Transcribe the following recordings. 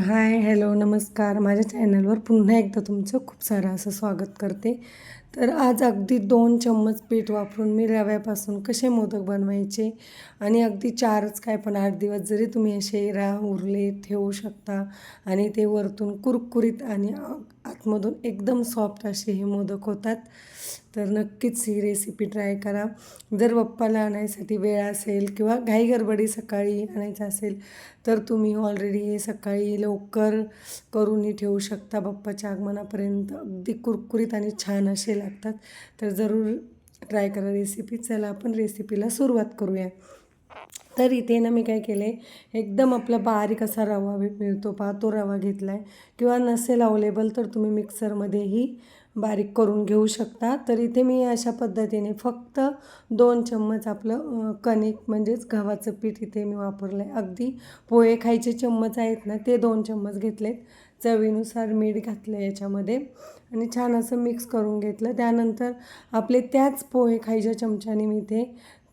Hi hello नमस्कार. माझ्या चॅनलवर पुन्हा एकदा तुमचं खूप सारं असं स्वागत करते. तर आज अगदी 2 चम्मच पीठ वापरून मी रव्यापासून कसे मोदक बनवायचे आणि अगदी 4च काय पण 8 दिवस जरी तुम्ही असे उरले ठेवू शकता आणि ते वरतून कुरकुरीत आणि आतमधून एकदम सॉफ्ट असे हे मोदक होतात. तर नक्कीच ही रेसिपी ट्राय करा. जर बाप्पाला आणायसाठी वेळ असेल किंवा घाई गडबडी सकाळी आणायचं असेल तर तुम्ही ऑलरेडी हे सकाळी लवकर करूनही ठेवू शकता. बाप्पाच्या आगमनापर्यंत अगदी कुरकुरीत आणि छान असे लागतात. तर जरूर ट्राय करा रेसिपी. चला आपण रेसिपीला सुरुवात करूया. तर इथे ना मी काय केलं आहे, एकदम आपला बारीक असा रवा मिळतो पहा, तो रवा घेतला आहे किंवा नसेल अवेलेबल तर तुम्ही मिक्सरमध्येही बारीक करून घेऊ शकता. तर इथे मी अशा पद्धतीने फक्त 2 चम्मच आपलं कणिक म्हणजेच गव्हाचं पीठ इथे मी वापरलं आहे. अगदी पोहे खायचे चम्मच आहेत ना, ते 2 चम्मच घेतलेत. चवीनुसार मीठ घातलं याच्यामध्ये आणि छान असं मिक्स करून घेतलं. त्यानंतर आपले त्याच पोहे खायच्या चमच्याने मी इथे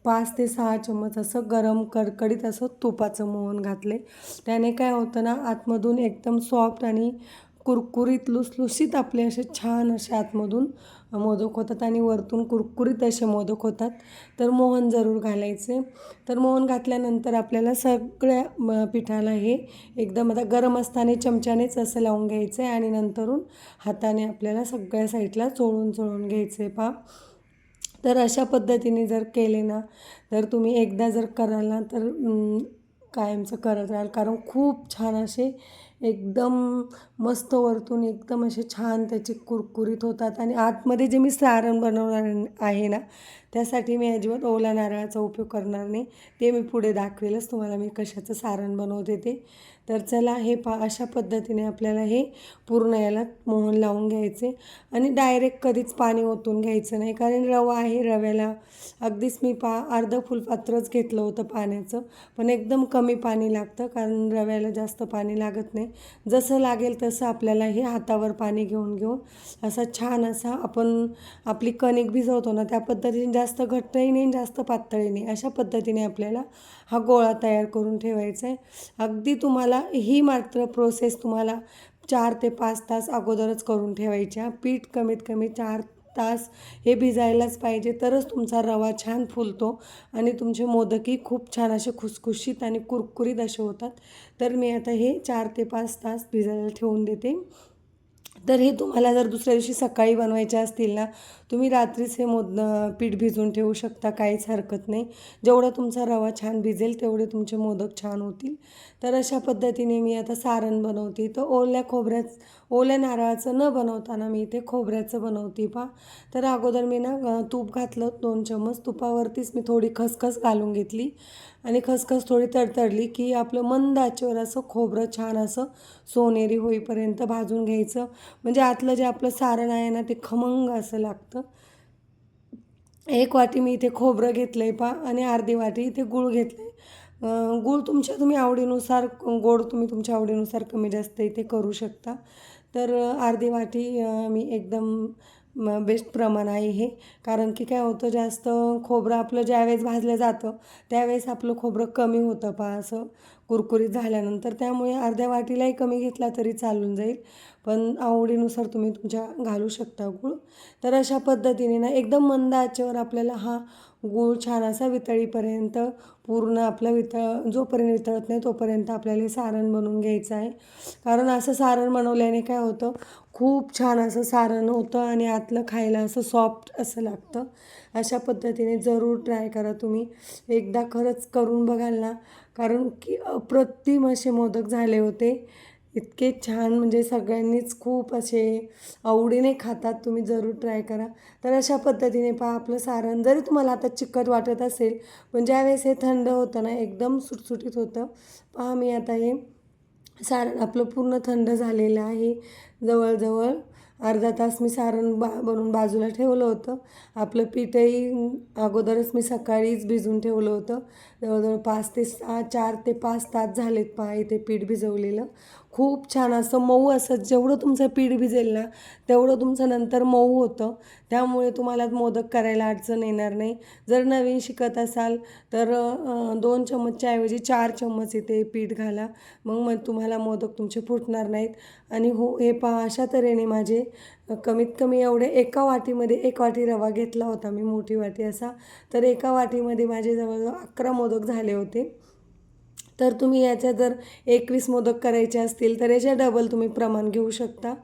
5 ते 6 चम्मच असं गरम कडकडीत असं तुपाचं मोहन घातले. त्याने काय होतं ना, आतमधून एकदम सॉफ्ट आणि कुरकुरीत लुसलुशीत आपले असे छान असे आतमधून मोदक होतात आणि वरतून कुरकुरीत असे मोदक होतात. तर मोहन जरूर घालायचे. तर मोहन घातल्यानंतर आपल्याला सगळ्या पिठाला हे एकदम आता गरम असताना चमच्यानेच असं लावून घ्यायचं आहे आणि नंतरून हाताने आपल्याला सगळ्या साईडला चोळून चोळून घ्यायचं आहे पहा. तर अशा पद्धतीने जर केले ना, तर तुम्ही एकदा जर कराल ना तर कायमचं करत राहाल. कारण खूप छान असे एकदम मस्त वरतून एकदम असे छान त्याचे कुरकुरीत होतात आणि आतमध्ये जे मी सारण बनवणार आहे ना, त्यासाठी मी अजिबात ओला नारळाचा उपयोग करणार नाही. ते मी पुढे दाखवेलच तुम्हाला मी कशाचं सारण बनवते ते. तर चला हे अशा पद्धतीने आपल्याला हे पूर्ण याला मोहन लावून घ्यायचे आणि डायरेक्ट कधीच पाणी ओतून घ्यायचं नाही. कारण रवा आहे, रव्याला अगदीच मी अर्धं फुलपात्रच घेतलं होतं पाण्याचं. पण एकदम कमी पाणी लागतं कारण रव्याला जास्त पाणी लागत नाही. जसं लागेल तसं आपल्याला हे हातावर पाणी घेऊन घेऊन असा छान असा आपण आपली कणिक भिजवतो ना, त्या पद्धतीने जास्त घट्टही नाही जास्त पातळही नाही, अशा पद्धतीने आपल्याला हा गोळा तयार करून ठेवायचा आहे. अगदी तुम्हाला ही मात्र प्रोसेस तुम्हाला 4 ते 5 तास अगोदरच करून ठेवायच्या. पीठ कमीत कमी 4 तास हे भिजायलाच पाहिजे, तरच तुमचा रवा छान फुलतो आणि तुमचे मोदकही खूप छान असे खुसखुशीत आणि कुरकुरीत असे होतात. तर मी आता हे 4 ते 5 तास भिजायला ठेवून देते. तर हे तुम्हाला जर दुसऱ्या दिवशी सकाळी बनवायचे असतील ना, तुम्ही रात्रीच हे पीठ भिजवून ठेवू शकता, काहीच हरकत नाही. जेवढा तुमचा रवा छान भिजेल तेवढे तुमचे मोदक छान होतील. तर अशा पद्धतीने मी आता सारण बनवते. तर ओल्या नारळाचं न बनवताना मी इथे खोबऱ्याचं बनवते पहा. तर अगोदर मी ना तूप घातलं 2 चम्मच. तुपावरतीच मी थोडी खसखस घालून घेतली आणि खसखस थोडी तडतडली की आपलं मंद आचेवर असं खोबरं छान असं सोनेरी होईपर्यंत भाजून घ्यायचं. म्हणजे आतलं जे आपलं सारण आहे ना, ते खमंग असं लागतं. 1 वाटी मी इथे खोबरं घेतलं आहे पहा आणि अर्धी वाटी इथे गूळ घेतलं आहे. गूळ तुम्ही आवडीनुसार गोड तुम्ही तुमच्या आवडीनुसार कमी जास्त इथे करू शकता. तर अर्धी वाटी मी एकदम बेस्ट प्रमाण आहे हे. कारण की काय होतं, जास्त खोबरं आपलं ज्यावेळेस भाजलं जातं त्यावेळेस आपलं खोबरं कमी होतं पहा असं कुरकुरीत झाल्यानंतर. त्यामुळे अर्ध्या वाटीलाही कमी घेतला तरी चालून जाईल, पण आवडीनुसार तुम्ही तुमच्या घालू शकता गूळ. तर अशा पद्धतीने ना एकदम मंद आचेवर आपल्याला हा गूळ छान असा वितळीपर्यंत पूर्ण आपलं जोपर्यंत वितळत नाही तोपर्यंत आपल्याला हे सारण बनवून घ्यायचं आहे. कारण असं सारण बनवल्याने काय होतं, खूप छान असं सारण होतं आणि आतलं खायला असं सॉफ्ट असं लागतं. अशा पद्धतीने जरूर ट्राय करा तुम्ही. एकदा खरंच करून बघाल ना, कारण की अप्रतिम असे मोदक झाले होते. इतके छान म्हणजे सगळ्यांनीच खूप असे आवडीने खातात. तुम्ही जरूर ट्राय करा. तर अशा पद्धतीने पहा आपलं सारण जरी तुम्हाला आता चिकट वाटत असेल, पण ज्यावेळेस हे थंड होतं ना एकदम सुटसुटीत होतं. पहा मी आता हे सारण आपलं पूर्ण थंड झालेलं आहे. जवळजवळ अर्धा तास मी सारण बनवून बाजूला ठेवलं होतं. आपलं पीठही अगोदरच मी सकाळीच भिजवून ठेवलं होतं. जवळजवळ 4 ते 5 तास झालेत पहा इथे पीठ भिजवलेलं. खूप छान असं मऊ असं जेवढं तुमचं पीठ भिजेल ना तेवढं तुमचं नंतर मऊ होतं. त्यामुळे तुम्हाला मोदक करायला अडचण येणार नाही. जर नवीन शिकत असाल तर 2 चम्मचच्या ऐवजी 4 चम्मच इथे पीठ घाला. मग तुम्हाला मोदक तुमचे फुटणार नाहीत. आणि हो, हे पहा अशा तऱ्हेने माझे कमीत कमी एवढे एका वाटीमध्ये 1 वाटी रवा घेतला होता मी, मोठी वाटी असा. तर एका वाटीमध्ये माझे जवळजवळ 11 मोदक झाले होते. तर तुम्ही याच्या जर 21 मोदक करायचे असतील तर याच्या डबल तुम्ही प्रमाण घेऊ शकता.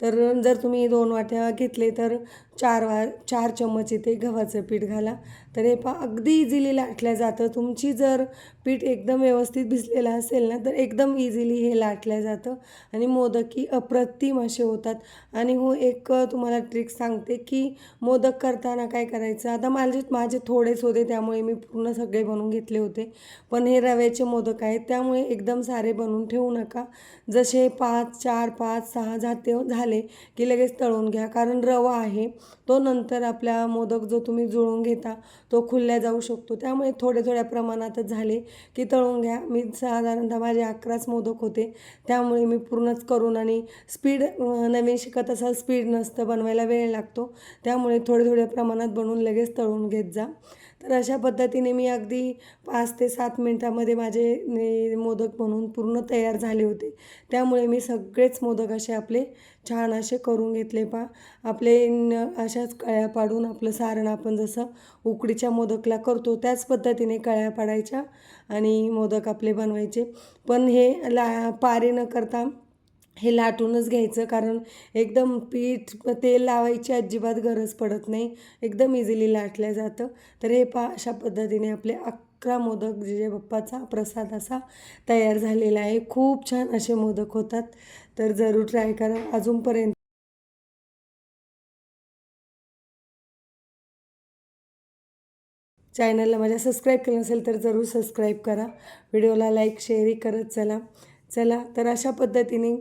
तर जर तुम्ही 2 वाट्या घेतले तर 4 चम्मच इथे गव्हाचं पीठ घाला. तर हे पहा अगदी इझिली लाटल्या जातं. तुमची जर पीठ एकदम व्यवस्थित भिजलेलं असेल ना तर एकदम इझिली हे लाटल्या जातं आणि मोदकही अप्रतिम असे होतात. आणि हो, एक तुम्हाला ट्रिक सांगते की मोदक करताना काय करायचं. आता माझे थोडेच होते त्यामुळे मी पूर्ण सगळे बनवून घेतले होते. पण हे रव्याचे मोदक आहेत त्यामुळे एकदम सारे बनवून ठेवू नका. जसे 4, 5, 6 झाले की लगेच तळून घ्या. कारण रवा आहे तो नंतर आपला मोदक जो तुम्ही जुळवून घेता तो खुलल्या जाऊ शकतो. त्यामुळे थोड्या प्रमाणातच झाले की तळून घ्या. मी साधारणतः माझे 11च मोदक होते त्यामुळे मी पूर्णच करून आणि स्पीड नवीन शिकत असाल स्पीड नसतं, बनवायला वेळ लागतो. त्यामुळे थोड्या प्रमाणात बनवून लगेच तळून घेत जा. तर अशा पद्धतीने मी अगदी 5 ते 7 मिनटामध्ये माझे मोदक बनवून पूर्ण तयार झाले होते. त्यामुळे मी सगळेच मोदक असे आपले छान असे करून घेतले. आपले अशाच कळ्या पाडून आपलं सारण आपण जसं उकडीच्या मोदकला करतो त्याच पद्धतीने कळ्या पाडायच्या आणि मोदक आपले बनवायचे. पण हे पारे न करता हे लाटूनच घ्यायचं. कारण एकदम पीठ तेल लावायची अजिबात गरज पडत नाही. एकदम इझिली लाटल्या जातं. तर हे अशा पद्धतीने आपले 11 मोदक जिजे बाप्पाचा प्रसाद असा तयार झालेला आहे. खूप छान असे मोदक होतात. तर जरूर ट्राय करा. अजूनपर्यंत चॅनलला माझ्या सबस्क्राईब केलं नसेल तर जरूर सबस्क्राईब करा. व्हिडिओला लाईक शेअरही करत चला. तर अशा पद्धतीने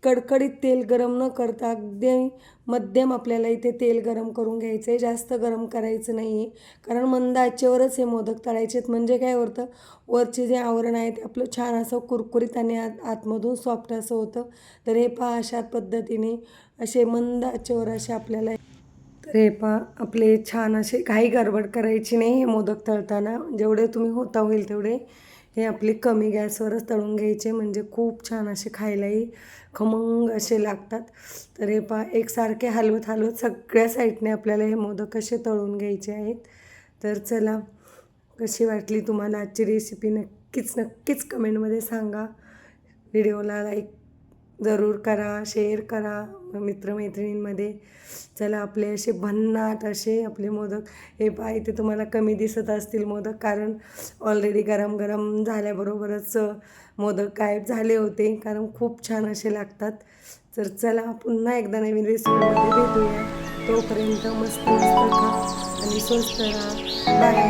कडकडीत तेल गरम न करता अगदी मध्यम आपल्याला इथे तेल गरम करून घ्यायचं आहे. जास्त गरम करायचं नाही आहे. कारण मंद आचेवरच हे मोदक तळायचे आहेत. म्हणजे काय होतं, वरचे जे आवरण आहे ते आपलं छान असं कुरकुरीत आणि आतमधून सॉफ्ट असं होतं. तर हे पहा अशा पद्धतीने असे मंद आचेवर असे आपल्याला. तर हे पहा आपले छान असे घाई गडबड करायची नाही. हे मोदक तळताना जेवढे तुम्ही होता होईल तेवढे हे आपले कमी गॅसवरच तळून घ्यायचे. म्हणजे खूप छान असे खायलाही खमंग असे लागतात. तर हे पहा एकसारखे हलवत सगळ्या साईडने आपल्याला हे मोदक कसे तळून घ्यायचे आहेत. तर चला, कशी वाटली तुम्हाला आजची रेसिपी नक्कीच कमेंटमध्ये सांगा. व्हिडिओला लाईक जरूर करा, शेअर करा मित्रमैत्रिणींमध्ये. चला, आपले असे भन्नाट असे आपले मोदक हे पहा. इथे तुम्हाला कमी दिसत असतील मोदक कारण ऑलरेडी गरम झाल्याबरोबरच मोदक गायब झाले होते. कारण खूप छान असे लागतात. तर चला पुन्हा एकदा नवीन रेसिपीमध्ये भेटूया. तोपर्यंत मस्त खा आणि स्वस्त राहा. बाय.